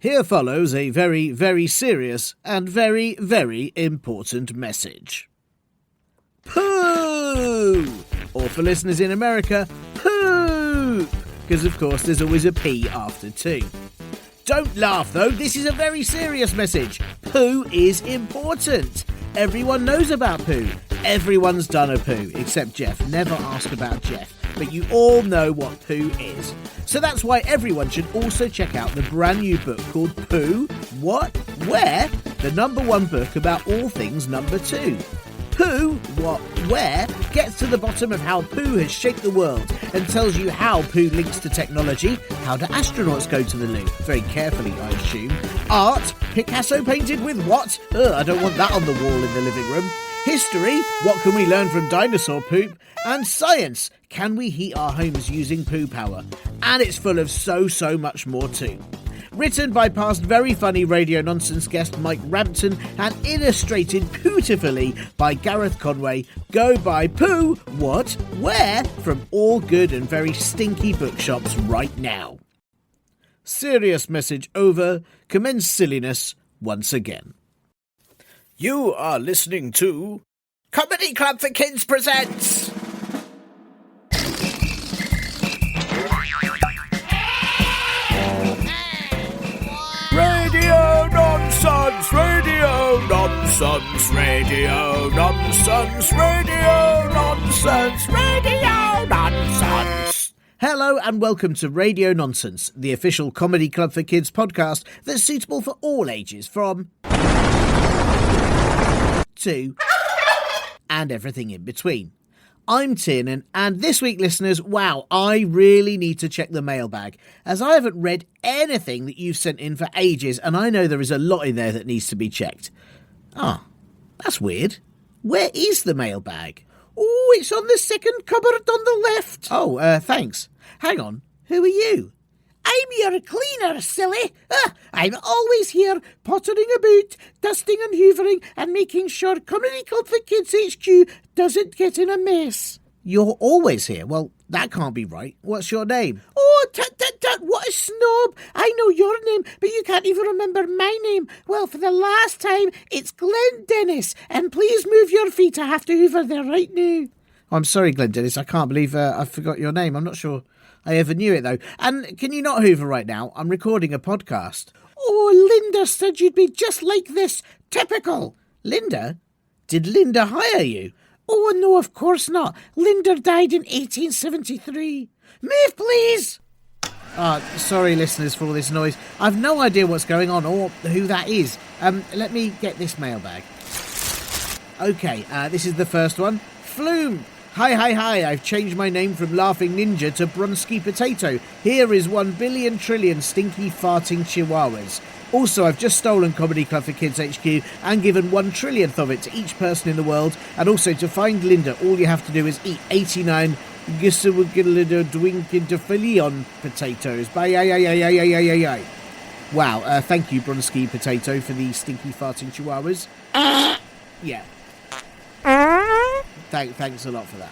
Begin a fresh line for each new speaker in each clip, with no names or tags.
Here follows a very, very serious and very, very important message. Poo! Or for listeners in America, poop! Because of course there's always a P after two. Don't laugh though, this is a very serious message. Poo is important. Everyone knows about poo. Everyone's done a poo, except Jeff. Never ask about Jeff. But you all know what poo is. So that's why everyone should also check out the brand new book called Poo, What, Where? The #1 book about all things number 2. Poo, What, Where? Gets to the bottom of how poo has shaped the world and tells you how poo links to technology, how do astronauts go to the loo, very carefully I assume, art, Picasso painted with what? I don't want that on the wall in the living room. History, what can we learn from dinosaur poop? And science, can we heat our homes using poo power? And it's full of so much more too. Written by past very funny Radio Nonsense guest Mike Rampton and illustrated beautifully by Gareth Conway. Go buy Poo, What, Where? From all good and very stinky bookshops right now. Serious message over. Commence silliness once again. You are listening to Comedy Club for Kids presents Radio Nonsense, Radio Nonsense, Radio Nonsense, Radio Nonsense, Radio Nonsense. Hello and welcome to Radio Nonsense, the official Comedy Club for Kids podcast that's suitable for all ages from 2 and everything in between. I'm Tiernan, and this week, listeners, wow, I really need to check the mailbag, as I haven't read anything that you've sent in for ages, and I know there is a lot in there that needs to be checked. That's weird. Where is the mailbag? Oh, it's on the second cupboard on the left. Oh, thanks. Hang on, who are you? I'm your cleaner, silly. I'm always here, pottering about, dusting and hoovering, and making sure Comedy Club for Kids HQ doesn't get in a mess. You're always here? Well, that can't be right. What's your name? Oh, tut, what a snob. I know your name, but you can't even remember my name. Well, for the last time, it's Glenn Dennis, and please move your feet. I have to hoover there right now. I'm sorry, Glenn Dennis. I can't believe I forgot your name. I'm not sure I ever knew it, though. And can you not hoover right now? I'm recording a podcast. Oh, Linda said you'd be just like this. Typical. Linda? Did Linda hire you? Oh, no, of course not. Linda died in 1873. Move, please. Sorry, listeners, for all this noise. I've no idea what's going on or who that is. Let me get this mailbag. Okay, this is the first one. Flume. Hi, I've changed my name from Laughing Ninja to Bronsky Potato. Here is 1 billion trillion stinky farting chihuahuas. Also, I've just stolen Comedy Club for Kids HQ and given 1 trillionth of it to each person in the world. And also, to find Linda, all you have to do is eat 89 Dwinkintafilion potatoes. Bye. Wow, thank you, Bronsky Potato, for the stinky farting chihuahuas. Yeah. Thanks a lot for that.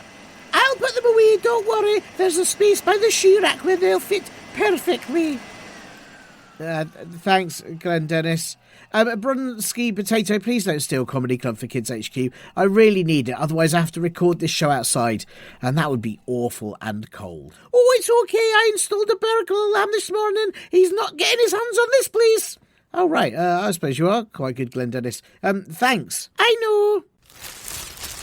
I'll put them away, don't worry. There's a space by the shoe rack where they'll fit perfectly. Thanks, Glenn Dennis. Bronsky Potato, please don't steal Comedy Club for Kids HQ. I really need it, otherwise I have to record this show outside, and that would be awful and cold. Oh, it's okay, I installed a burglar alarm this morning. He's not getting his hands on this, please. Oh, right, I suppose you are quite good, Glenn Dennis. Thanks. I know.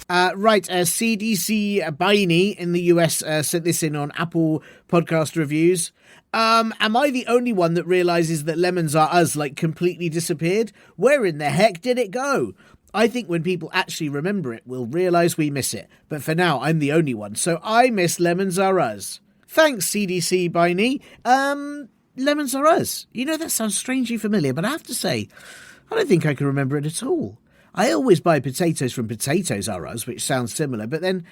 CDC Biney in the US sent this in on Apple Podcast Reviews. Am I the only one that realises that Lemons Are Us, completely disappeared? Where in the heck did it go? I think when people actually remember it, we'll realise we miss it. But for now, I'm the only one, so I miss Lemons Are Us. Thanks, CDC Biney. Lemons Are Us. You know, that sounds strangely familiar, but I have to say, I don't think I can remember it at all. I always buy potatoes from Potatoes R Us, which sounds similar, but then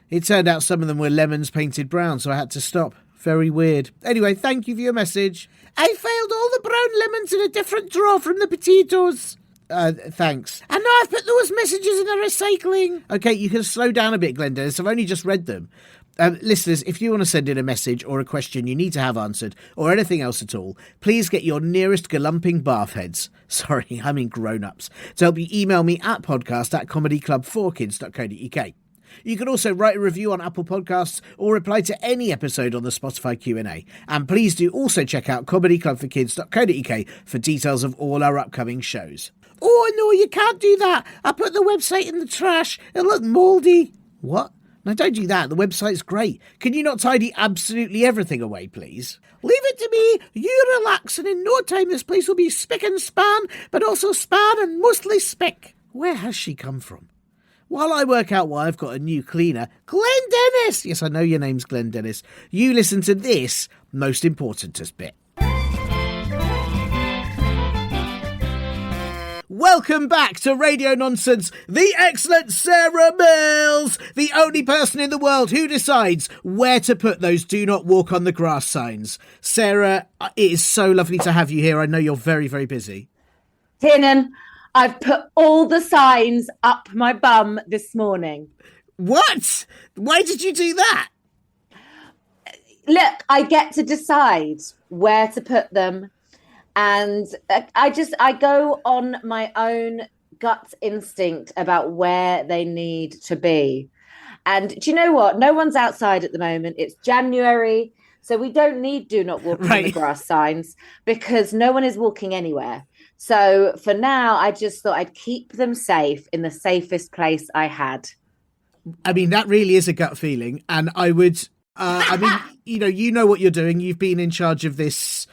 it turned out some of them were lemons painted brown, so I had to stop. Very weird. Anyway, thank you for your message. I filed all the brown lemons in a different drawer from the potatoes. Thanks. And now I've put those messages in the recycling. Okay, you can slow down a bit, Glenda, I've only just read them. Listeners, if you want to send in a message or a question you need to have answered or anything else at all, please get your nearest galumping bath heads, sorry, I mean grown-ups, to help you email me at podcast@comedyclub4kids.co.uk. You can also write a review on Apple Podcasts or reply to any episode on the Spotify Q&A. And please do also check out comedyclubforkids.co.uk for details of all our upcoming shows. Oh, no, you can't do that. I put the website in the trash. It'll look mouldy. What? No, don't do that. The website's great. Can you not tidy absolutely everything away, please? Leave it to me. You relax, and in no time this place will be spick and span, but also span and mostly spick. Where has she come from? While I work out why I've got a new cleaner, Glenn Dennis! Yes, I know your name's Glenn Dennis. You listen to this most importantest bit. Welcome back to Radio Nonsense, the excellent Sarah Mills, the only person in the world who decides where to put those do not walk on the grass signs. Sarah, it is so lovely to have you here. I know you're very, very busy.
Tiernan, I've put all the signs up my bum this morning.
What? Why did you do that?
Look, I get to decide where to put them. And I go on my own gut instinct about where they need to be. And do you know what? No one's outside at the moment. It's January. So we don't need do not walk on the grass signs because no one is walking anywhere. So for now, I just thought I'd keep them safe in the safest place I had.
I mean, that really is a gut feeling. And I would, you know what you're doing. You've been in charge of this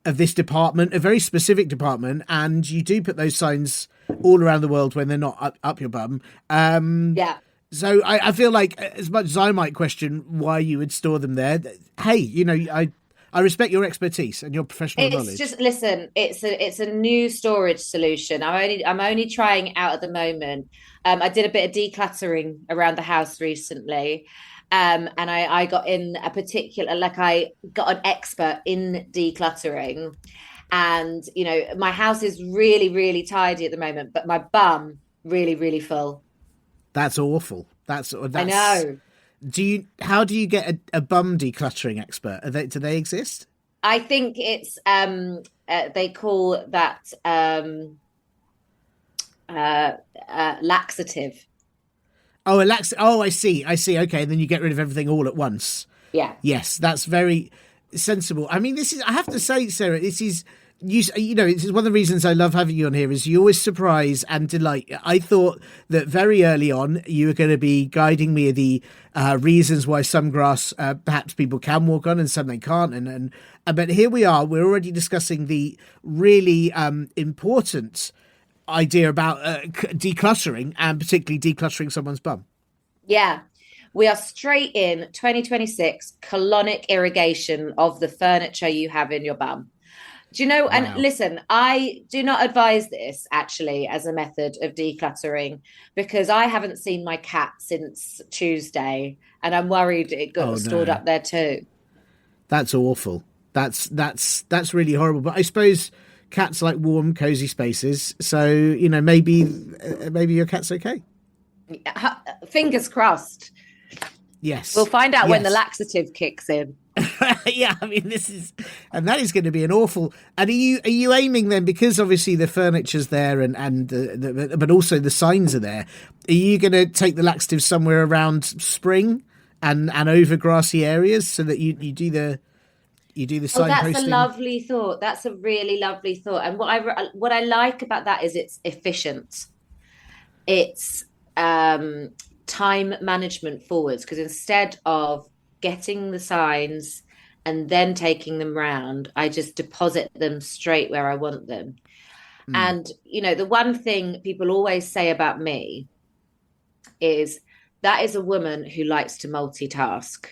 department, a very specific department, and you do put those signs all around the world when they're not up your bum.
Yeah.
So I feel like, as much as I might question why you would store them there, hey, I respect your expertise and your professional knowledge.
Just listen. It's a new storage solution. I'm only trying it out at the moment. I did a bit of decluttering around the house recently. And I got in I got an expert in decluttering, and my house is really, really tidy at the moment, but my bum really, really full.
That's awful. That's
I know.
How do you get a bum decluttering expert? Do they exist?
I think it's they call that laxative.
Oh, I see. Okay, and then you get rid of everything all at once.
Yeah.
Yes, that's very sensible. I mean, I have to say, Sarah, this is it's one of the reasons I love having you on here is you always surprise and delight. I thought that very early on you were going to be guiding me the reasons why some grass perhaps people can walk on and some they can't, and but here we are. We're already discussing the really important idea about decluttering, and particularly decluttering someone's bum.
Yeah, we are straight in 2026 colonic irrigation of the furniture you have in your bum. Do you know? Wow. And listen, I do not advise this actually as a method of decluttering because I haven't seen my cat since Tuesday, and I'm worried it got stored up there too.
That's awful. That's really horrible. But I suppose cats like warm, cozy spaces. So, maybe your cat's okay.
Fingers crossed.
Yes.
We'll find out when the laxative kicks in.
Yeah, I mean, that is going to be an awful. And are you aiming then, because obviously the furniture's there and but also the signs are there, are you going to take the laxative somewhere around spring and over grassy areas so that you do the signposting?
That's a lovely thought. That's a really lovely thought. And what I like about that is it's efficient. It's time management forwards, because instead of getting the signs and then taking them round, I just deposit them straight where I want them. And the one thing people always say about me is that is a woman who likes to multitask.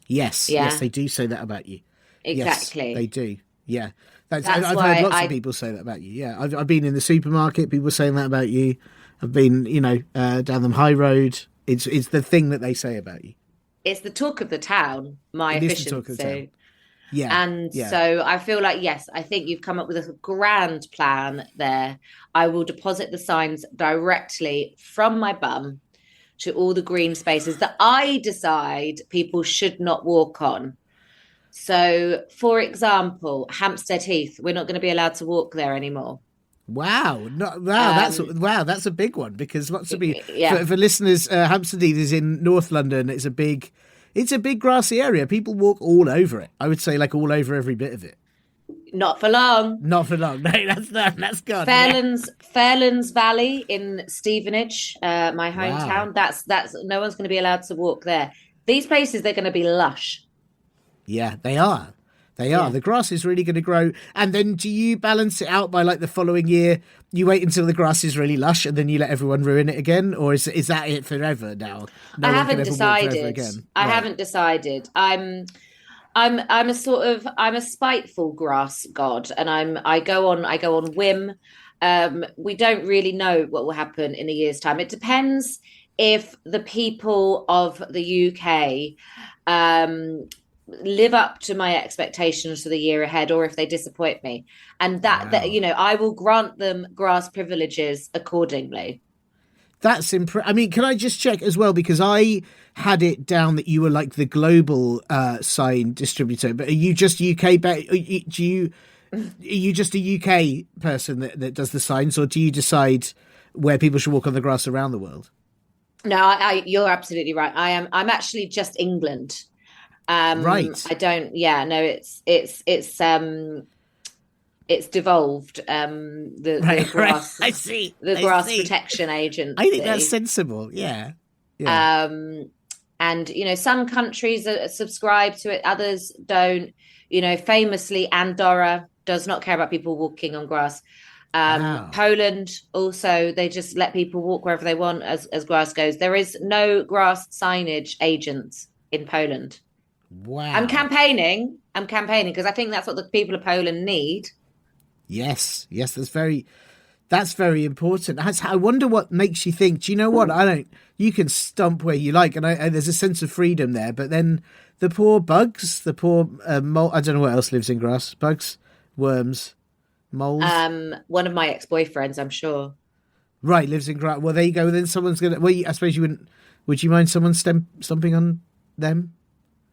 Yes, yes, they do say that about you.
Exactly.
Yes, they do. Yeah. I've heard lots of people say that about you. Yeah. I've been in the supermarket, people saying that about you. I've been, down the high road. It's the thing that they say about you.
It's the talk of the town, my efficiency. Talk of the town.
Yeah.
And so I feel like, yes, I think you've come up with a grand plan there. I will deposit the signs directly from my bum to all the green spaces that I decide people should not walk on. So, for example, Hampstead Heath, we're not going to be allowed to walk there anymore.
Wow,
Um,
that's a big one because lots of people
yeah,
for listeners, Hampstead Heath is in North London. It's a big grassy area. People walk all over it. I would say like all over every bit of it.
not for long.
Not for long. No, that's gone. Yeah.
Fairlands Valley in Stevenage, my
Wow.
hometown. That's no one's going to be allowed to walk there. These places they're going to be lush.
Yeah, they are. They are.
Yeah.
The grass is really going to grow. And then do you balance it out by like the following year? You wait until the grass is really lush and then you let everyone ruin it again? Or is that it forever now?
I
No one can
haven't
ever walk forever
decided.
again.
I
Right.
haven't decided. I'm a spiteful grass god, and I go on whim. We don't really know what will happen in a year's time. It depends if the people of the UK live up to my expectations for the year ahead, or if they disappoint me, and that
Wow.
I will grant them grass privileges accordingly.
I mean, can I just check as well? Because I had it down that you were like the global sign distributor, but are you just UK? Are you just a UK person that does the signs, or do you decide where people should walk on the grass around the world?
No, you're absolutely right. I'm actually just England.
Right.
I don't. Yeah, no. It's devolved. The
Right.
grass
I see.
the
I
Grass
see.
Protection
I think that's
Agency.
sensible. Yeah. Yeah.
Um, and some countries subscribe to it, others don't. Famously, Andorra does not care about people walking on grass.
Wow.
Poland also, they just let people walk wherever they want as grass goes. There is no grass signage agents in Poland. I'm
Wow.
campaigning. I'm campaigning because I think that's what the people of Poland need.
Yes. Yes. That's very important. I wonder what makes you think. Do you know what? I don't. You can stomp where you like, and there's a sense of freedom there. But then the poor bugs, the poor mole. I don't know what else lives in grass. Bugs, worms, moles.
One of my ex-boyfriends, I'm sure.
Right, lives in grass. Well, there you go. Then someone's gonna. Well, I suppose you wouldn't. Would you mind someone stomping on them?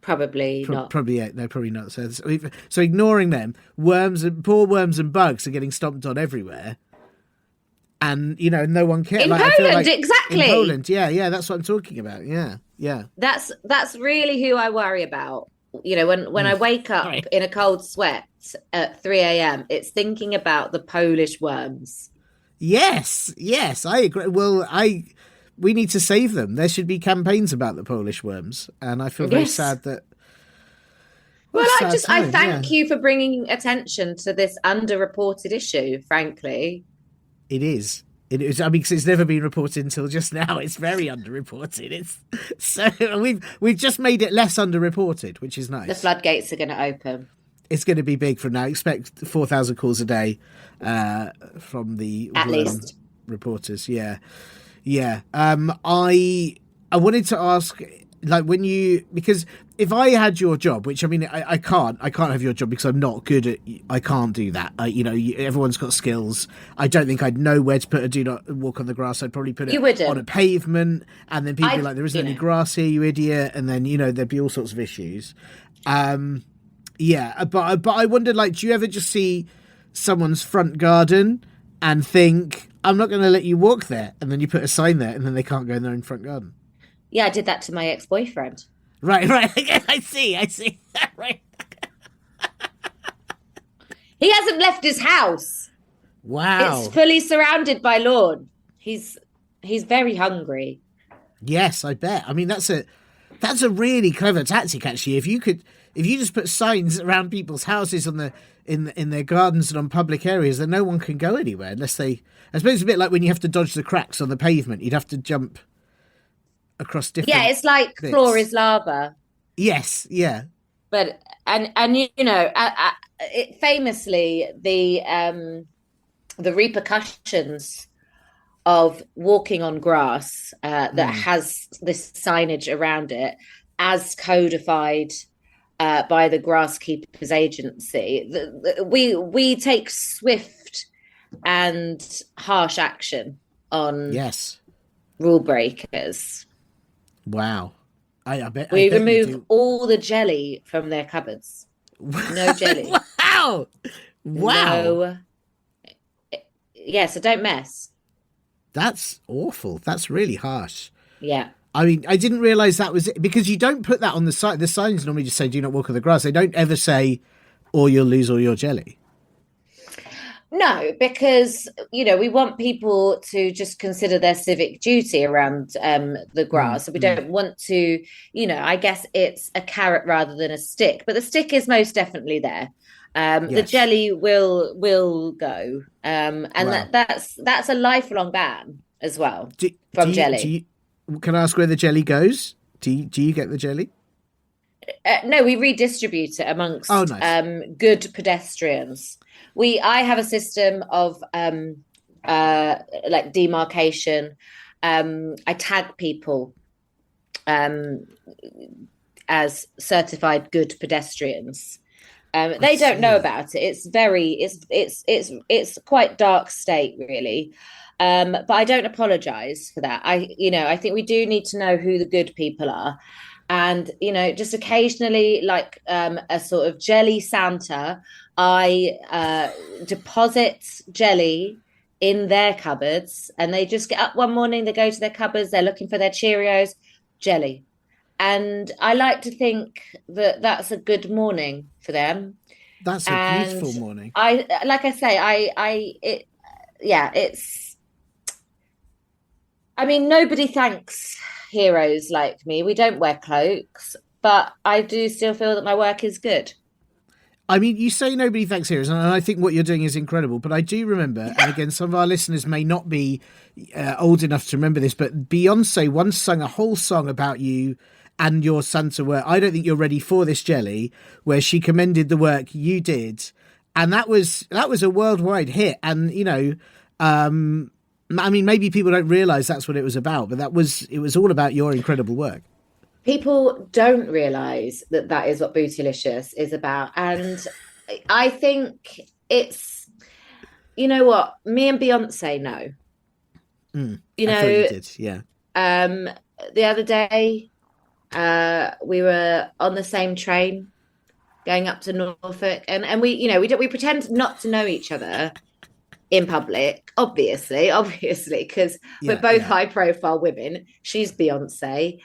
Probably not.
Probably yeah, no, probably not. So ignoring them, poor worms and bugs are getting stomped on everywhere, and no one cares.
In
Like I feel
Poland,
like in
exactly.
Poland, yeah, that's what I'm talking about. Yeah, yeah.
That's really who I worry about. When I wake up
Right.
in a cold sweat at 3 a.m., it's thinking about the Polish worms.
Yes, yes, I agree. Well, we need to save them. There should be campaigns about the Polish worms, and I feel very
Yes.
sad that. What
Well,
a
I
sad
just I
time. Yeah,
thank you for bringing attention to this underreported issue, frankly.
it is. It is. I mean, 'cause it's never been reported until just now. It's very underreported. It's so we've just made it less underreported, which is
The
nice.
floodgates are going to open.
It's going to be big from now. Expect 4,000 calls a day from the
At
worm
least.
reporters. Yeah, yeah. I wanted to ask, like, because if I had your job, which I mean, I can't have your job because I'm not good at. I can't do that. Everyone's got skills. I don't think I'd know where to put a do not walk on the grass. I'd probably put it
You
on a
wouldn't.
pavement, and then people be
I,
like, there isn't
you
any
know,
grass here, you idiot, and then there'd be all sorts of issues. Yeah, but I wondered, like, do you ever just see someone's front garden and think, I'm not going to let you walk there, and then you put a sign there, and then they can't go in their own front garden?
yeah, I did that to my ex-boyfriend.
Right, right. I see. Right.
He hasn't left his house. It's
Wow.
fully surrounded by lawn. He's very hungry.
Yes, I bet. I mean, that's a really clever tactic, actually. If you just put signs around people's houses on the in their gardens and on public areas, then no one can go anywhere unless they. I suppose it's a bit like when you have to dodge the cracks on the pavement. You'd have to jump across
Yeah,
different
it's like floor
bits.
is lava.
Yes, yeah,
But famously the repercussions of walking on grass that has this signage around it, as codified by the Grasskeepers Agency. We take swift and harsh action on
yes.
rule breakers.
Wow. I
We
bet you
remove
do.
all the jelly from their cupboards. No jelly.
Wow. Wow.
No. Yeah, so don't mess.
That's awful. That's really harsh.
Yeah.
I mean, I didn't realize that was it, because you don't put that on the side. The signs normally just say, do not walk on the grass. They don't ever say, or you'll lose all your jelly.
No, because we want people to just consider their civic duty around the
Mm,
grass. So we
mm.
don't want to, I guess it's a carrot rather than a stick, but the stick is most definitely there. The
Yes.
jelly will go, and
Wow.
that's a lifelong ban as well
Do,
from jelly.
can I ask where the jelly goes? Do you get the jelly?
No, we redistribute it
Oh,
amongst
nice.
good pedestrians. I have a system of like demarcation. I tag people um, as certified good pedestrians.
I
They don't know
see.
about it. It's quite dark state, really. But I don't apologize for that. I think we do need to know who the good people are, and just occasionally, like a sort of jelly Santa, I deposit jelly in their cupboards, and they just get up one morning, they go to their cupboards, they're looking for their Cheerios, jelly, and I like to think that that's a good morning for them.
That's a
And
beautiful morning.
I, like I say, it, yeah, it's. I mean, nobody thanks heroes like me. We don't wear cloaks, but I do still feel that my work is good.
I mean, you say nobody thanks heroes, and I think what you're doing is incredible. But I do remember, and again, some of our listeners may not be old enough to remember this, but Beyonce once sung a whole song about you and your Santa work. I don't think you're ready for this jelly, where she commended the work you did, and that was a worldwide hit. And I mean, maybe people don't realize that's what it was about, but it was all about your incredible work.
People don't realize that that is what Bootylicious is about. And I think it's, you know what, me and Beyonce know.
Mm,
You
I thought you
know,
did, yeah.
um, the other day, we were on the same train going up to Norfolk, and we pretend not to know each other in public, obviously, because we're
Yeah,
both
yeah.
high profile women. She's Beyonce.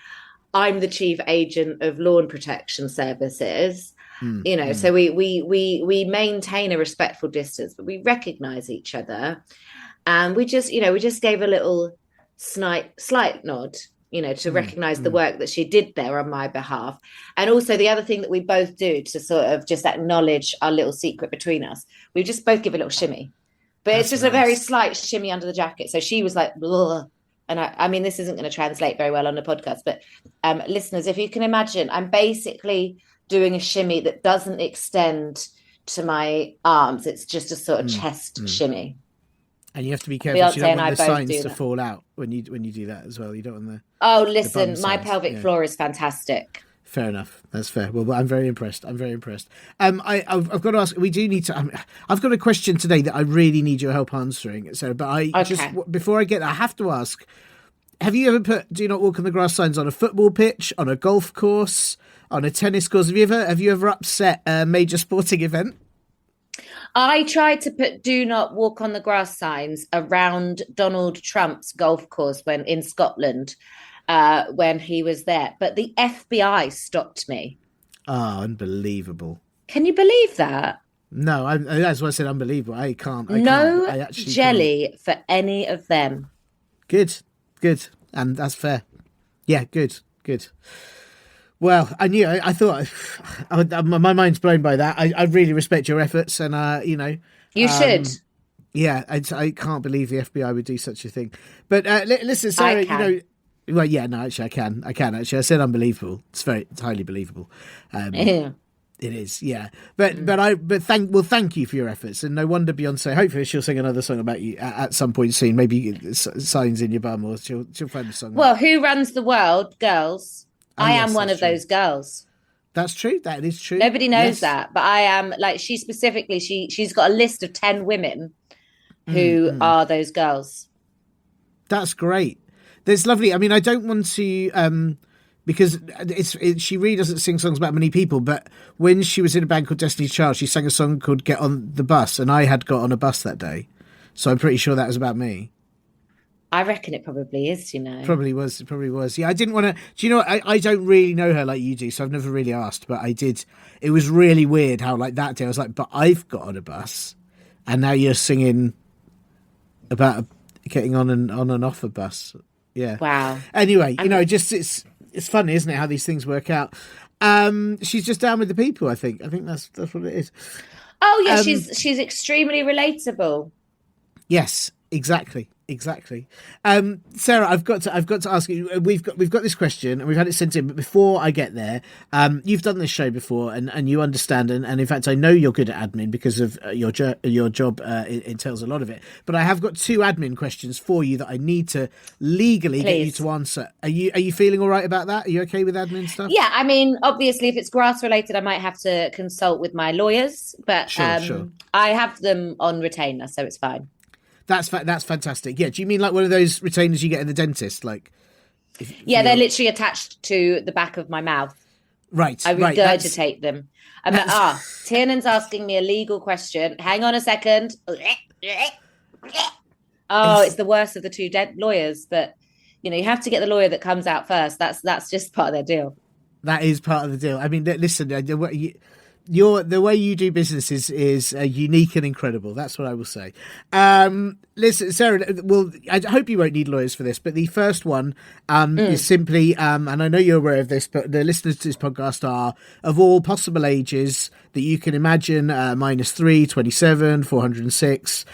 I'm the chief agent of lawn protection services.
Mm,
So
mm.
we maintain a respectful distance, but we recognize each other, and we just gave a little slight nod, to
Mm,
recognize the
mm.
work that she did there on my behalf. And also the other thing that we both do to sort of just acknowledge our little secret between us, we just both give a little shimmy, but it's
That's
just a very
nice.
slight shimmy under the jacket. So she was like, ugh. And I mean, this isn't going to translate very well on the podcast, but listeners, if you can imagine, I'm basically doing a shimmy that doesn't extend to my arms. It's just a sort of
Mm,
chest
mm.
shimmy.
And you have to be careful. So you
Beyonce
don't
and
want
I
the
both
signs
do
to
that.
fall out when you do that as well. You don't want
Oh,
the bum
listen, my
signs.
pelvic
Yeah,
floor is fantastic.
fair enough. That's fair. Well, I'm very impressed. I'm very impressed. I've got to ask. We do need to. I've got a question today that I really need your help answering. So, but I just
Okay.
before I get, I have to ask. Have you ever put "Do not walk on the grass" signs on a football pitch, on a golf course, on a tennis course? Have you ever upset a major sporting event?
I tried to put do not walk on the grass signs around Donald Trump's golf course when in Scotland, when he was there, but the FBI stopped me.
Oh, unbelievable.
Can you believe that?
No, that's why I said unbelievable. I can't. I can't.
No
I actually can't.
jelly for any of them.
Good, good, and that's fair. Yeah, good, good. Well, I knew. I thought. My mind's blown by that. I really respect your efforts, and
You should.
yeah, I can't believe the FBI would do such a thing. But listen,
I
Sarah,
can.
well, yeah, no, actually, I can actually. I said unbelievable. It's highly believable.
Yeah.
It is, yeah. But thank you for your efforts, and no wonder Beyonce. Hopefully, she'll sing another song about you at some point soon. Maybe signs in your bum, or she'll find a song that.
Well, who runs the world? Girls.
Oh
I am
yes,
one
that's
of
true.
those girls.
That's true. That is true.
Nobody knows
Yes.
that, but I am like she specifically. She's got a list of 10 women
Mm,
who
mm.
are those girls.
That's great. That's lovely. I mean, I don't want to. because she really doesn't sing songs about many people, but when she was in a band called Destiny's Child, she sang a song called Get on the Bus, and I had got on a bus that day, so I'm pretty sure that was about me.
I reckon it probably is, you know.
Probably was. It probably was. Yeah, I didn't want to. Do you know what? I don't really know her like you do, so I've never really asked. But I did. It was really weird how, like, that day I was like, but I've got on a bus, and now you're singing about getting on and off a bus. Yeah.
Wow.
Anyway, you know, just it's funny, isn't it, how these things work out? She's just down with the people. I think that's what it is.
Oh yeah, she's extremely relatable.
Yes, exactly. Sarah, I've got to ask you. We've got this question and we've had it sent in, but before I get there, you've done this show before and you understand, and in fact I know you're good at admin because of your job entails a lot of it. But I have got two admin questions for you that I need to legally get you to answer. Are you feeling all right about that? Are you okay with admin stuff?
Yeah, I mean, obviously, if it's grass related, I might have to consult with my lawyers, but
Sure.
I have them on retainer, so it's fine.
That's fantastic. Yeah, do you mean like one of those retainers you get in the dentist? Like,
they're literally attached to the back of my mouth.
Right.
I regurgitate them. I'm like, Tiernan's asking me a legal question. Hang on a second. Oh, it's the worst of the two lawyers, but you know, you have to get the lawyer that comes out first. That's just part of their deal.
That is part of the deal. I mean, listen, the way you do business is unique and incredible. That's what I will say. Listen, Sarah, well, I hope you won't need lawyers for this, but the first one is simply, and I know you're aware of this, but the listeners to this podcast are of all possible ages that you can imagine, -3, 27, 406,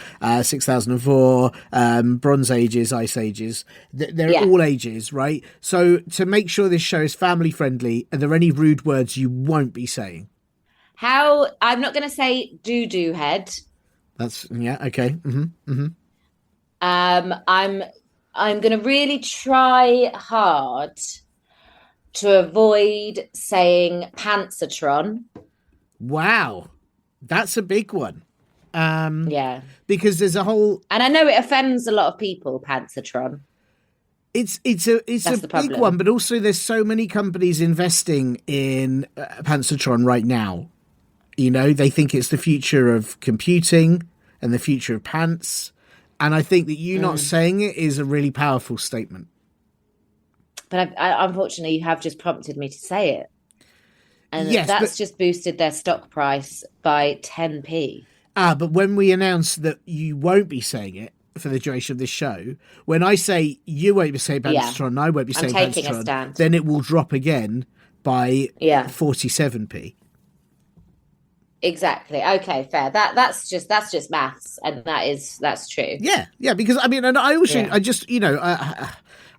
6004, Bronze Ages, Ice Ages. They're all ages, right? So to make sure this show is family friendly, are there any rude words you won't be saying?
I'm not going to say doo-doo head.
That's okay.
I'm going to really try hard to avoid saying pantsatron.
Wow, that's a big one.
Yeah,
because there's a whole,
and I know it offends a lot of people. Pantsatron.
It's a big one, but also there's so many companies investing in pantsatron right now. You know, they think it's the future of computing and the future of pants. And I think that you not saying it is a really powerful statement.
But I unfortunately, you have just prompted me to say it. And
yes,
that's just boosted their stock price by 10p.
But when we announce that you won't be saying it for the duration of this show, when I say you won't be saying pantsatron and I won't be saying pantsatron, then it will drop again by 47p.
Exactly. Okay, fair. That's just maths, and that's true.
Yeah. Because I mean, and I also, I just, you know,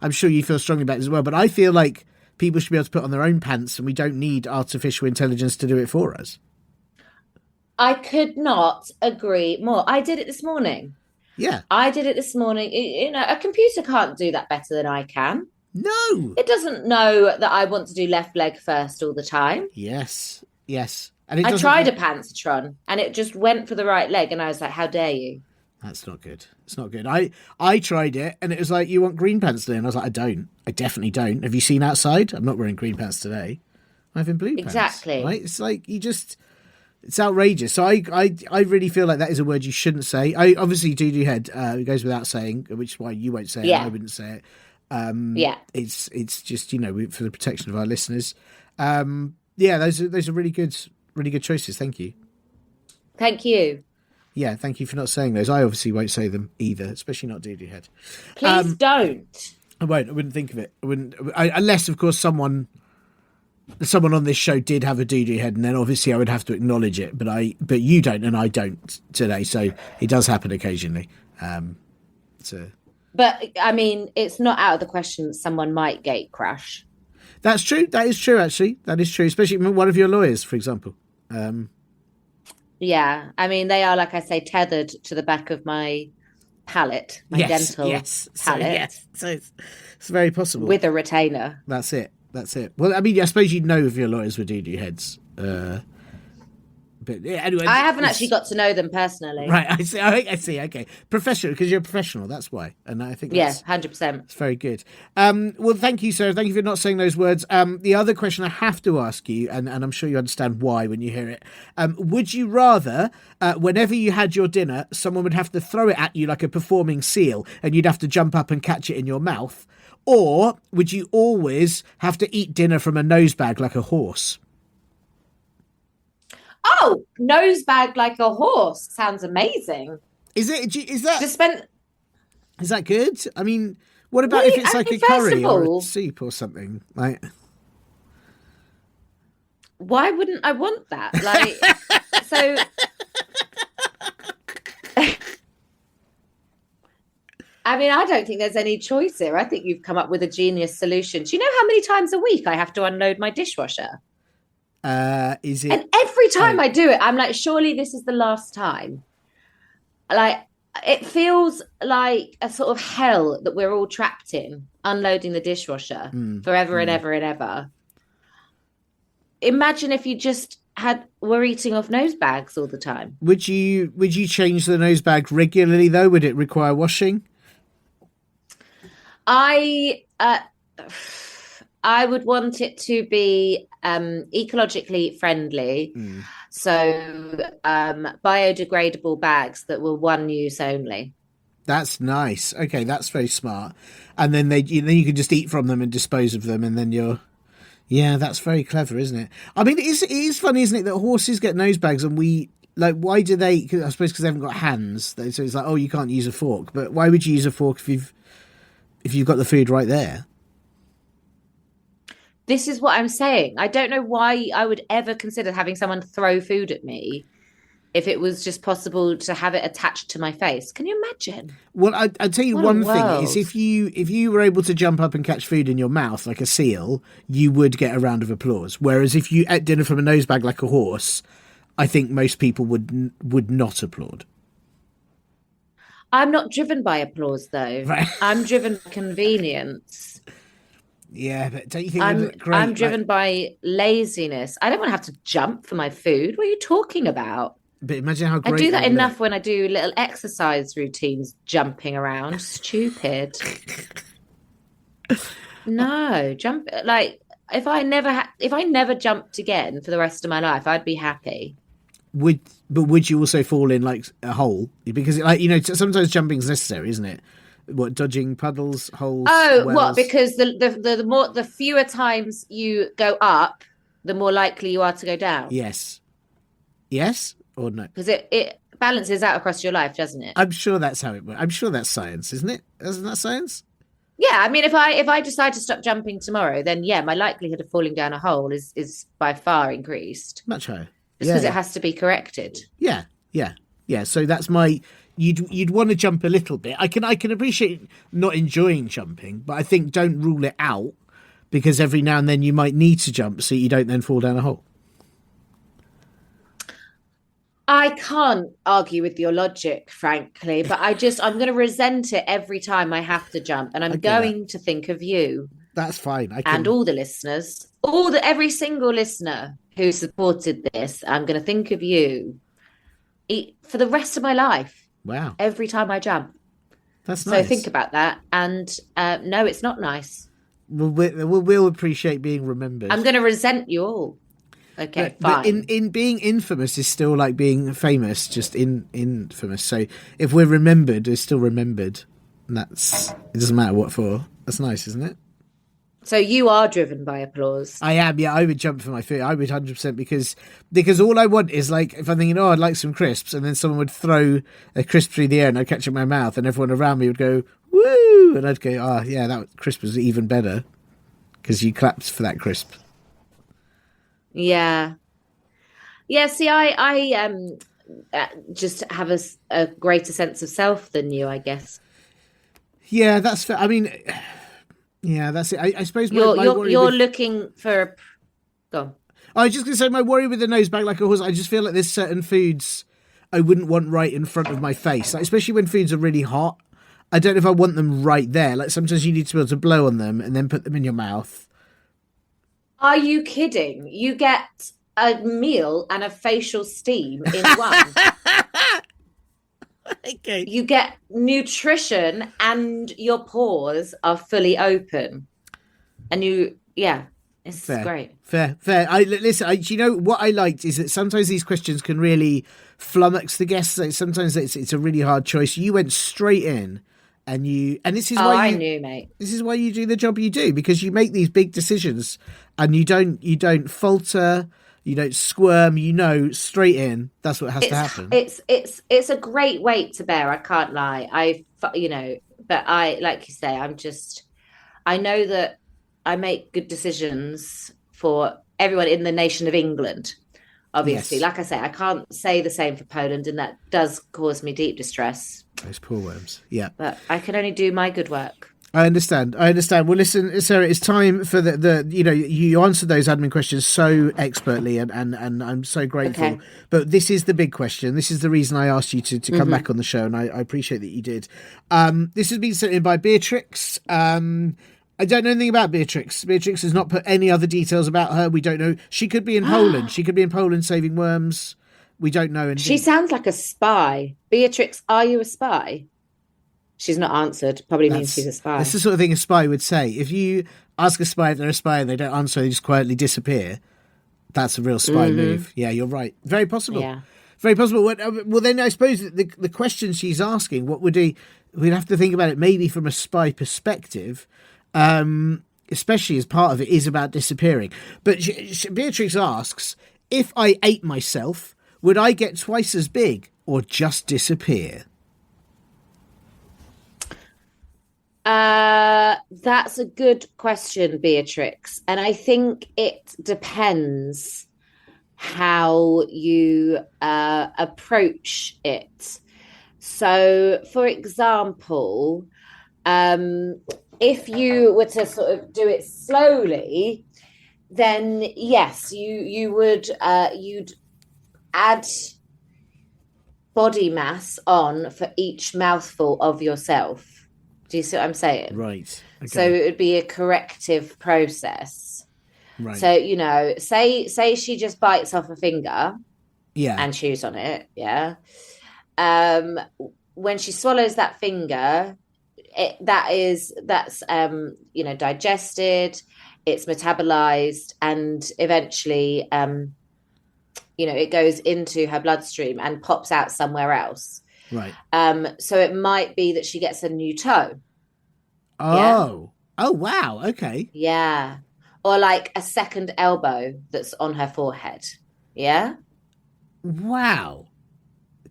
I'm sure you feel strongly about it as well, but I feel like people should be able to put on their own pants, and we don't need artificial intelligence to do it for us.
I could not agree more. I did it this morning.
Yeah,
I did it this morning. You know, a computer can't do that better than I can.
No,
it doesn't know that I want to do left leg first all the time.
Yes.
And I tried a pantsatron and it just went for the right leg, and I was like, how dare you?
That's not good. It's not good. I tried it and it was like, you want green pants today? And I was like, I don't. I definitely don't. Have you seen outside? I'm not wearing green pants today. I'm having blue pants.
Exactly.
Right? It's like it's outrageous. So I really feel like that is a word you shouldn't say. I obviously doo-doo head it goes without saying, which is why you won't say it. I wouldn't say it. It's just, you know, for the protection of our listeners. Those are really good choices. Thank you.
Thank you.
Yeah, thank you for not saying those. I obviously won't say them either, especially not doo-doo head.
Please don't.
I won't. I wouldn't think of it. I wouldn't, unless, of course, someone on this show did have a doo-doo head, and then obviously I would have to acknowledge it. But you don't, and I don't today. So it does happen occasionally.
But I mean, it's not out of the question that someone might gate crash.
That's true. That is true, actually. That is true, especially one of your lawyers, for example.
Yeah. I mean, they are, like I say, tethered to the back of my palate, my dental palate.
So it's very possible.
With a retainer.
That's it. Well, I mean, I suppose you'd know if your lawyers were doo-doo heads. But yeah, anyway,
I haven't actually got to know them personally.
right. I see. I see. Okay, professional, because you're a professional. That's why, and I think
Yeah,
that's
100%.
it's very good. Well, thank you, Sarah. Thank you for not saying those words. The other question I have to ask you, and I'm sure you understand why when you hear it. Would you rather, whenever you had your dinner, someone would have to throw it at you like a performing seal, and you'd have to jump up and catch it in your mouth, or would you always have to eat dinner from a nose bag like a horse?
Oh, nose bag like a horse sounds amazing.
Is it? Is that?
Just spent.
Is that good? I mean, what about
Wait,
if it's
I
like
mean,
a curry
first of
or a
all,
soup or something? Like,
why wouldn't I want that? Like, so. I mean, I don't think there's any choice here. I think you've come up with a genius solution. Do you know how many times a week I have to unload my dishwasher?
is it?
And every time I do it, I'm like, surely this is the last time. Like, it feels like a sort of hell that we're all trapped in, unloading the dishwasher forever and ever and ever. Imagine if you just were eating off nose bags all the time.
Would you change the nose bag regularly though? Would it require washing?
I would want it to be ecologically friendly. So biodegradable bags that were one use only.
That's nice. Okay, that's very smart. And then then you can just eat from them and dispose of them, and then you're. Yeah, that's very clever, isn't it? I mean, it is funny, isn't it, that horses get nose bags and we like. Why do they? I suppose because they haven't got hands. So it's like, oh, you can't use a fork. But why would you use a fork if you've got the food right there?
This is what I'm saying. I don't know why I would ever consider having someone throw food at me if it was just possible to have it attached to my face. Can you imagine?
Well, I'd tell you
What
one
a
thing is
world.
if you were able to jump up and catch food in your mouth like a seal, you would get a round of applause. Whereas if you ate dinner from a nose bag like a horse, I think most people would not applaud.
I'm not driven by applause, though.
Right.
I'm driven by convenience.
Yeah, but don't you think it'd look great?
I'm driven by laziness. I don't want to have to jump for my food. What are you talking about?
But imagine how
I
great
do that
would
enough
look.
when I do little exercise routines, jumping around. Stupid. No, jump like if I never jumped again for the rest of my life, I'd be happy.
Would you also fall in like a hole? Because like sometimes jumping's necessary, isn't it? What, dodging puddles, holes?
Oh,
wells?
what? Because the fewer times you go up, the more likely you are to go down.
Yes, or no?
Because it balances out across your life, doesn't it?
I'm sure that's how it works. I'm sure that's science, isn't it? Isn't that science?
Yeah, I mean, if I decide to stop jumping tomorrow, then yeah, my likelihood of falling down a hole is by far increased.
Much higher.
Just because it has to be corrected.
Yeah. So that's my. You'd want to jump a little bit. I can appreciate not enjoying jumping, but I think don't rule it out because every now and then you might need to jump so you don't then fall down a hole.
I can't argue with your logic, frankly, but I'm going to resent it every time I have to jump, and I'm going to think of you.
That's fine.
And all the listeners, every single listener who supported this, I'm going to think of you for the rest of my life.
Wow.
Every time I jump.
That's nice.
So think about that. And no, it's not nice.
We'll appreciate being remembered.
I'm going to resent you all. Okay,
but
fine.
in being infamous is still like being famous, just infamous. So if we're remembered, we're still remembered. And it doesn't matter what for. That's nice, isn't it?
So you are driven by applause.
I am, yeah. I would jump for my food. I would 100% because all I want is like if I'm thinking, oh, I'd like some crisps, and then someone would throw a crisp through the air and I'd catch it in my mouth, and everyone around me would go woo, and I'd go, oh yeah, that crisp was even better because you clapped for that crisp.
Yeah. See, I just have a greater sense of self than you, I guess.
Yeah, that's fair. I mean. Yeah, that's it. I suppose
you're looking for. Go on.
I was just going to say my worry with the nose bag like a horse. I just feel like there's certain foods I wouldn't want right in front of my face, like, especially when foods are really hot. I don't know if I want them right there. Like sometimes you need to be able to blow on them and then put them in your mouth.
Are you kidding? You get a meal and a facial steam in one.
Okay.
You get nutrition and your pores are fully open. And yeah, it's
Fair,
great.
fair. Listen. Do you know what I liked is that sometimes these questions can really flummox the guests. Sometimes it's a really hard choice. You went straight in, and this is
Oh,
why
I
you
knew, mate.
this is why you do the job you do, because you make these big decisions and you don't falter, you don't squirm. You know, straight in. That's what has to
It's
happen.
it's a great weight to bear. I can't lie. But like you say, I know that I make good decisions for everyone in the nation of England. Obviously,
Yes,
like I say, I can't say the same for Poland, and that does cause me deep distress.
those poor worms. Yeah.
But I can only do my good work.
I understand. Well, listen, Sarah, it's time for the you answered those admin questions so expertly, and I'm so grateful.
Okay.
But this is the big question. This is the reason I asked you to come back on the show, and I appreciate that you did. This has been sent in by Beatrix. I don't know anything about Beatrix. Beatrix has not put any other details about her. We don't know. She could be in Poland. She could be in Poland saving worms. We don't know anything.
She sounds like a spy. Beatrix, are you a spy? She's not answered. Probably means she's a spy.
That's the sort of thing a spy would say. If you ask a spy if they're a spy and they don't answer, they just quietly disappear. That's a real spy move. Yeah, you're right. Very possible.
Yeah.
Very possible. Well, then I suppose the question she's asking, we'd have to think about it maybe from a spy perspective, especially as part of it is about disappearing. But Beatrix asks, if I ate myself, would I get twice as big or just disappear?
That's a good question, Beatrix. And I think it depends how you approach it. So, for example, if you were to sort of do it slowly, then yes, you would you'd add body mass on for each mouthful of yourself. Do you see what I'm saying?
Right. Okay.
So it would be a corrective process.
Right.
So, say she just bites off a finger and chews on it, yeah. When she swallows that finger, that's digested, it's metabolized, and eventually it goes into her bloodstream and pops out somewhere else.
Right.
So it might be that she gets a new toe.
Oh. Yeah? Oh, wow. Okay.
Yeah. Or like a second elbow that's on her forehead. Yeah.
Wow.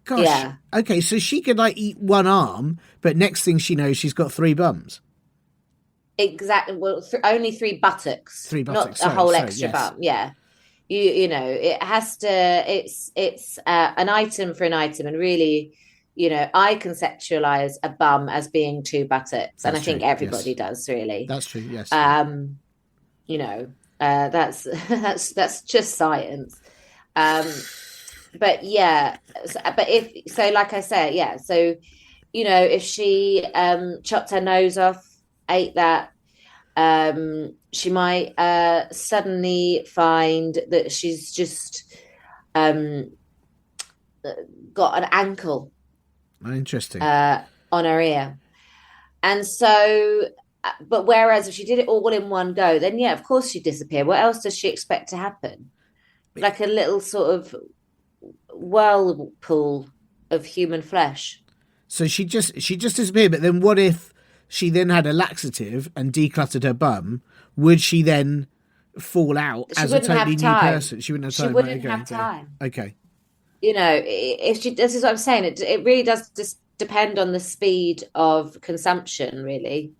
Gosh.
Yeah.
Okay, so she could eat one arm, but next thing she knows, she's got 3 bums.
Exactly. Well, only 3 buttocks.
3 buttocks.
Not a whole extra bum. Yeah. It has to. It's an item for an item, and really, I conceptualize a bum as being 2 buttocks, and I think everybody does, really.
That's true. Yes.
That's just science. But yeah, but if so, like I said, yeah. So, if she chopped her nose off, ate that, she might suddenly find that she's just got an ankle.
Interesting.
On her ear. And so, but whereas if she did it all in one go, then yeah, of course she'd disappear. What else does she expect to happen? Like a little sort of whirlpool of human flesh.
So she just disappeared. But then what if she then had a laxative and decluttered her bum? Would she then fall out as a totally new person? She wouldn't have time.
She wouldn't have time.
Okay.
If she, this is what I'm saying. It really does just depend on the speed of consumption, really.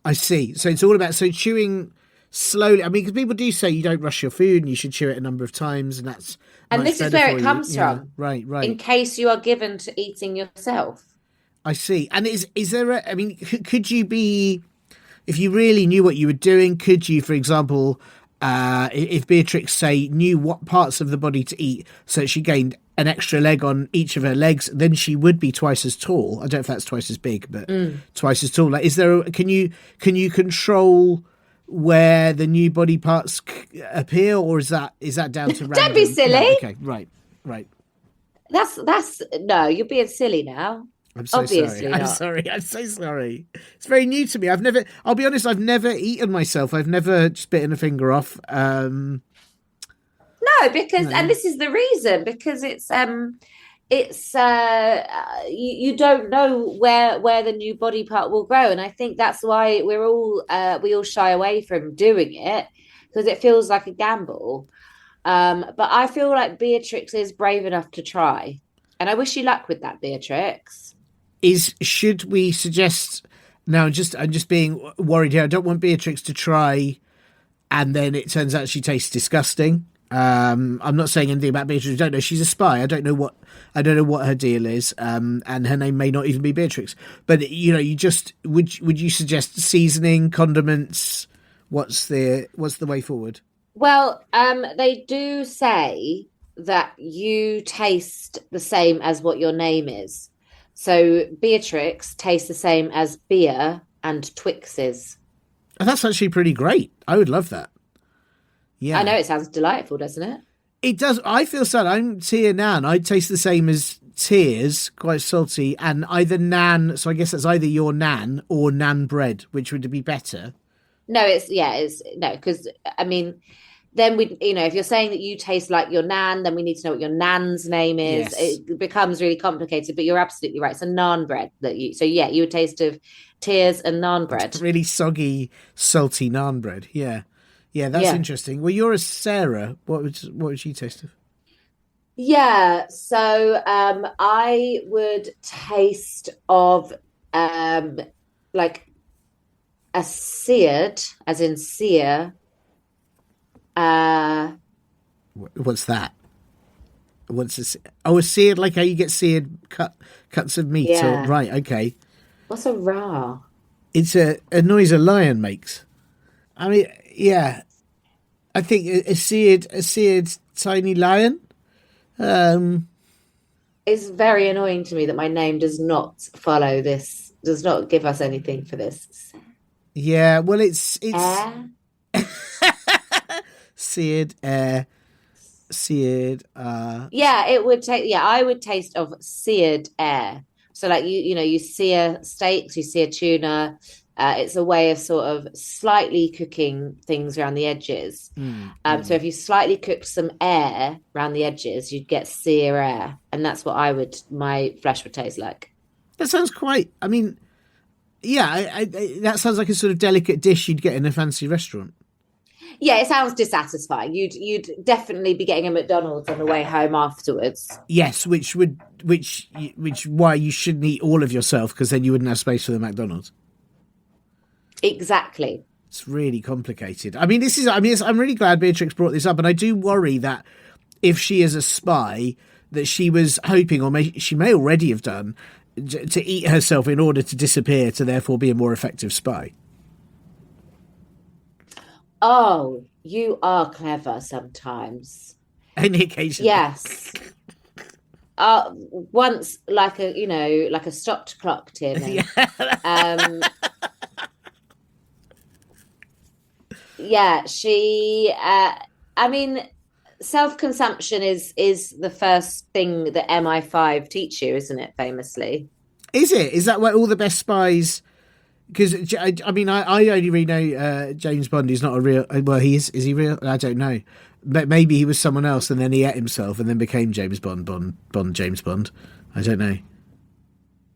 I see. So it's all about chewing slowly. I mean, because people do say you don't rush your food and you should chew it a number of times, and that's
this is where it comes from.
Right.
In case you are given to eating yourself. I
see. And is there could you be, if you really knew what you were doing, could you, for example, if Beatrix, say, knew what parts of the body to eat, so she gained an extra leg on each of her legs, then she would be twice as tall. I don't know if that's twice as big, but twice as tall. Can you control where the new body parts appear, or is that down to
Don't be
random? No,
silly.
okay, right.
That's no, you're being silly now.
I'm so sorry.
Obviously
I'm
not.
sorry. I'm so sorry. It's very new to me. I'll be honest, I've never eaten myself. I've never just bitten a finger off.
No, because and
No.
this is the reason because it's you don't know where the new body part will grow, and I think that's why we all shy away from doing it because it feels like a gamble. But I feel like Beatrix is brave enough to try, and I wish you luck with that, Beatrix.
Should we suggest now? I'm just being worried here. I don't want Beatrix to try, and then it turns out she tastes disgusting. I'm not saying anything about Beatrix. I don't know. She's a spy. I don't know what her deal is. And her name may not even be Beatrix. But you know, you just would you suggest seasoning, condiments? What's the way forward?
Well, they do say that you taste the same as what your name is. So Beatrix tastes the same as beer and Twixes.
Oh, that's actually pretty great. I would love that.
I know
Yeah,
it sounds delightful, doesn't it?
it does. I feel sad. I'm Tia Nan. I taste the same as Tears, quite salty, and either Nan. So I guess that's either your Nan or Nan bread, which would be better.
No, it's no, because I mean, then if you're saying that you taste like your nan, then we need to know what your nan's name is.
Yes.
It becomes really complicated, but you're absolutely right. It's a naan bread so yeah, you would taste of tears and naan bread.
Really soggy, salty naan bread. Yeah, yeah, that's
Yeah.
interesting. Well, you're a Sarah. What would you taste of?
Yeah. So I would taste of like a seared, as in sear. Uh
What's that? What's this? Oh, a seared, like how you get seared cuts of meat. Or
yeah.
right, okay.
What's a ra?
It's a noise a lion makes. I mean, yeah, I think a seared tiny lion. Um,
It's very annoying to me that my name does not follow this, does not give us anything for this.
yeah. Well, it's
Air?
seared seared.
Yeah, it would take, yeah, I would taste of seared air. So like you sear steaks, you sear tuna. It's a way of sort of slightly cooking things around the edges. So if you slightly cooked some air around the edges, you'd get sear air, and that's what my flesh would taste like.
That sounds quite. I mean, yeah, that sounds like a sort of delicate dish you'd get in a fancy restaurant.
Yeah, it sounds dissatisfying. You'd definitely be getting a McDonald's on the way home afterwards.
Yes, which why you shouldn't eat all of yourself because then you wouldn't have space for the McDonald's.
Exactly.
It's really complicated. I mean, I'm really glad Beatrix brought this up, and I do worry that if she is a spy, that she was hoping, she may already have done, to eat herself in order to disappear, to therefore be a more effective spy.
Oh, you are clever sometimes.
Only occasionally.
Yes. Once like a stopped clock, Tim. Um, yeah, she. I mean, self-consumption is the first thing that MI5 teach you, isn't it? Famously.
Is it? Is that where all the best spies? Because I mean, I only really know James Bond. He's not a real. Well, he is. Is he real? I don't know. But maybe he was someone else, and then he ate himself, and then became James Bond. James Bond. I don't know.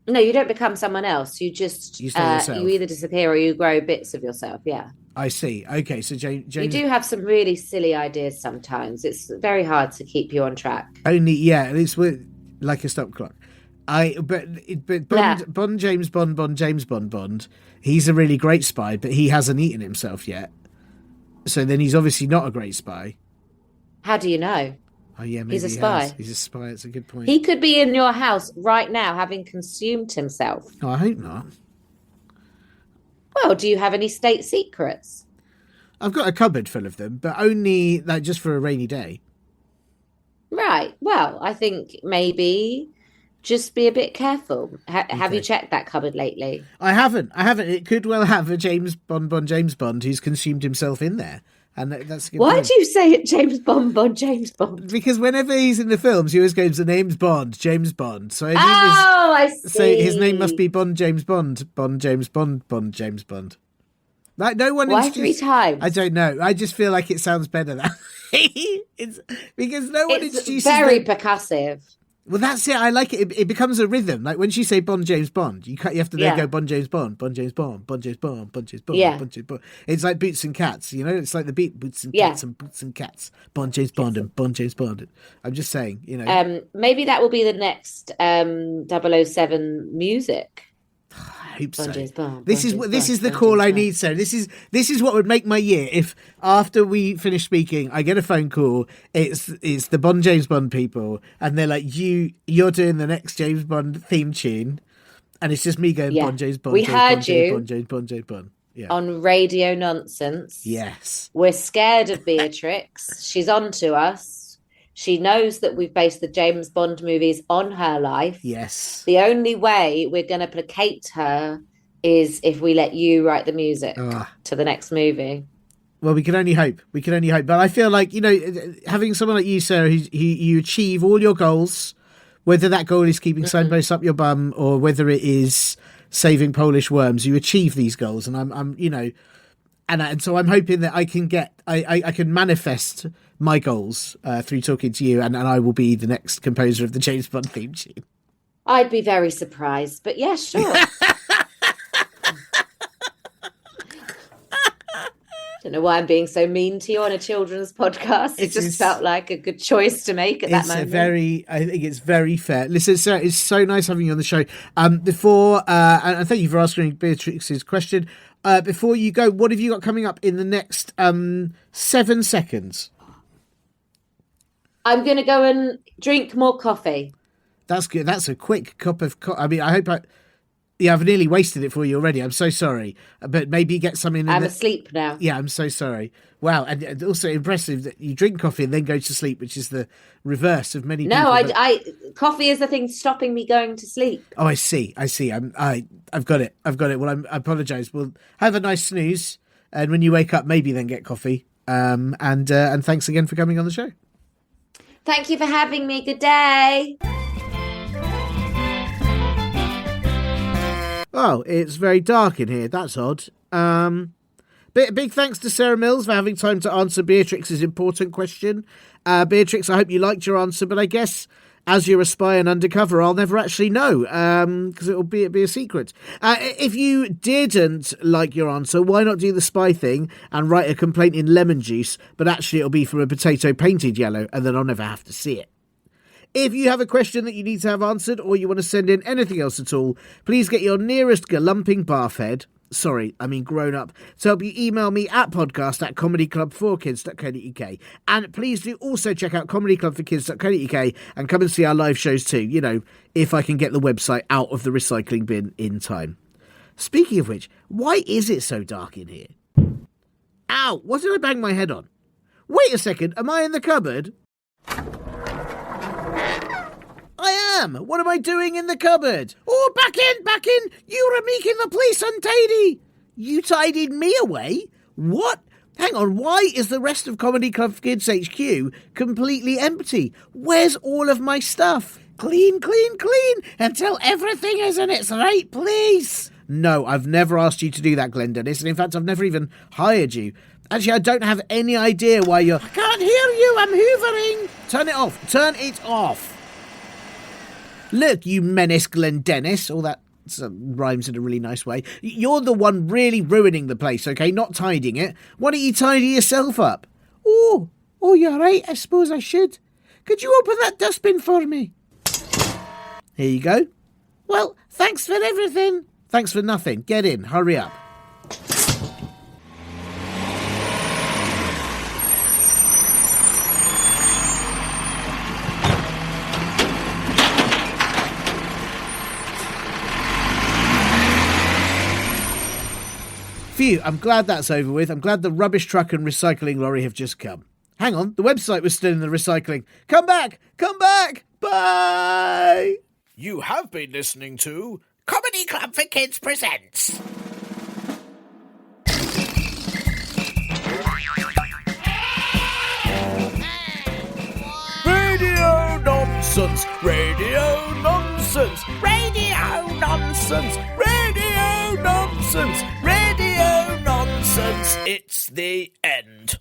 No, you don't become someone else.
You stay yourself.
You either disappear or you grow bits of yourself. Yeah.
I see. Okay, so James.
You do have some really silly ideas sometimes. It's very hard to keep you on track.
Only, yeah, it's like a stop clock. But Bond James Bond James Bond. He's a really great spy, but he hasn't eaten himself yet. So then he's obviously not a great spy.
How do you know?
Oh yeah, maybe
he's a spy.
He's a spy. It's a good point.
He could be in your house right now, having consumed himself.
Oh, I hope not.
Well, do you have any state secrets?
I've got a cupboard full of them, but only just for a rainy day.
Right. Well, I think maybe just be a bit careful. Have you
Okay.
checked that cupboard lately?
I haven't. It could well have a James Bond who's consumed himself in there. And that's a good
Why
point.
do you say it James Bond?
Because whenever he's in the films, he always goes, the name's Bond, James Bond. So I assume
Oh, I
so his name must
see.
be Bond James Bond. Bond James Bond. Bond James Bond. Like no one
Why three
introduced. I
times?
don't know. I just feel like it sounds better that it's because no one
It's
introduces
very
them.
percussive.
Well, that's it. I like it. It becomes a rhythm. Like when she say Bond James Bond, you have to then
Yeah.
go Bond James Bond, Bond James Bond, Bond James Bond, Bond James Bond,
Yeah.
Bond James Bond. It's like Boots and Cats, you know. It's like the beat Boots and
Yeah.
Cats and Boots and Cats, Bond James Bond and Bond James Bond. I'm just saying, you know.
Maybe that will be the next 007 music.
I hope so.
Bond James Bond,
This
Bond
is
James
what this
Bond,
is the
Bond
call
James
I
Bond.
need, Sarah. This is what would make my year if after we finish speaking, I get a phone call. It's the Bond James Bond people, and they're like, you're doing the next James Bond theme tune, and it's just me going
Yeah.
Bond James Bond.
We
James
heard
Bond, James
you
Bond, James Bond, James Bond. Yeah.
on Radio Nonsense.
Yes.
We're scared of Beatrix. She's on to us. She knows that we've based the James Bond movies on her life.
Yes.
The only way we're going to placate her is if we let you write the music to the next movie.
Well, we can only hope. We can only hope. But I feel like, you know, having someone like you, Sarah, you achieve all your goals, whether that goal is keeping signposts up your bum or whether it is saving Polish worms, you achieve these goals. And I'm you know, and so I'm hoping that I can I can manifest my goals through talking to you, and I will be the next composer of the James Bond theme tune.
I'd be very surprised, but yeah, sure. Don't know why I'm being so mean to you on a children's podcast. It just felt like a good choice to make at that moment.
I think it's very fair. Listen, Sarah, it's so nice having you on the show. Before, and thank you for answering Beatrix's question. Before you go, what have you got coming up in the next 7 seconds?
I'm going to go and drink more coffee.
That's good. That's a quick cup of coffee. I mean, I hope yeah, I've nearly wasted it for you already. I'm so sorry. But maybe get some in.
I'm asleep now.
Yeah, I'm so sorry. Wow. And also impressive that you drink coffee and then go to sleep, which is the reverse of many people.
No, coffee is the thing stopping me going to sleep.
Oh, I see. I've got it. Well, I apologise. Well, have a nice snooze. And when you wake up, maybe then get coffee. And thanks again for coming on the show.
Thank you for having me. Good day.
Oh, it's very dark in here. That's odd. Big thanks to Sarah Mills for having time to answer Beatrix's important question. Beatrix, I hope you liked your answer, but I guess as you're a spy and undercover, I'll never actually know because it'll be a secret. If you didn't like your answer, why not do the spy thing and write a complaint in lemon juice, but actually it'll be from a potato painted yellow, and then I'll never have to see it. If you have a question that you need to have answered or you want to send in anything else at all, please get your nearest galumping barfhead, grown up, to help you email me at podcast@comedyclub4kids.co.uk. And please do also check out comedyclubforkids.co.uk and come and see our live shows too, you know, if I can get the website out of the recycling bin in time. Speaking of which, why is it so dark in here? Ow, what did I bang my head on? Wait a second, am I in the cupboard? I am! What am I doing in the cupboard? Oh, back in! You were making the place untidy! You tidied me away? What? Hang on, why is the rest of Comedy Club Kids HQ completely empty? Where's all of my stuff? Clean, until everything is in its right place. No, I've never asked you to do that, Glenn Dennis, and in fact, I've never even hired you. Actually, I don't have any idea why you're... I can't hear you, I'm hoovering! Turn it off! Look, you menace, Glenn Dennis. All that rhymes in a really nice way. You're the one really ruining the place, okay? Not tidying it. Why don't you tidy yourself up? Oh, you're right. I suppose I should. Could you open that dustbin for me? Here you go. Well, thanks for everything. Thanks for nothing. Get in. Hurry up. Phew, I'm glad that's over with. I'm glad the rubbish truck and recycling lorry have just come. Hang on, the website was still in the recycling. Come back! Bye! You have been listening to Comedy Club for Kids Presents. Radio nonsense, radio nonsense, radio nonsense, radio nonsense, radio nonsense. It's the end.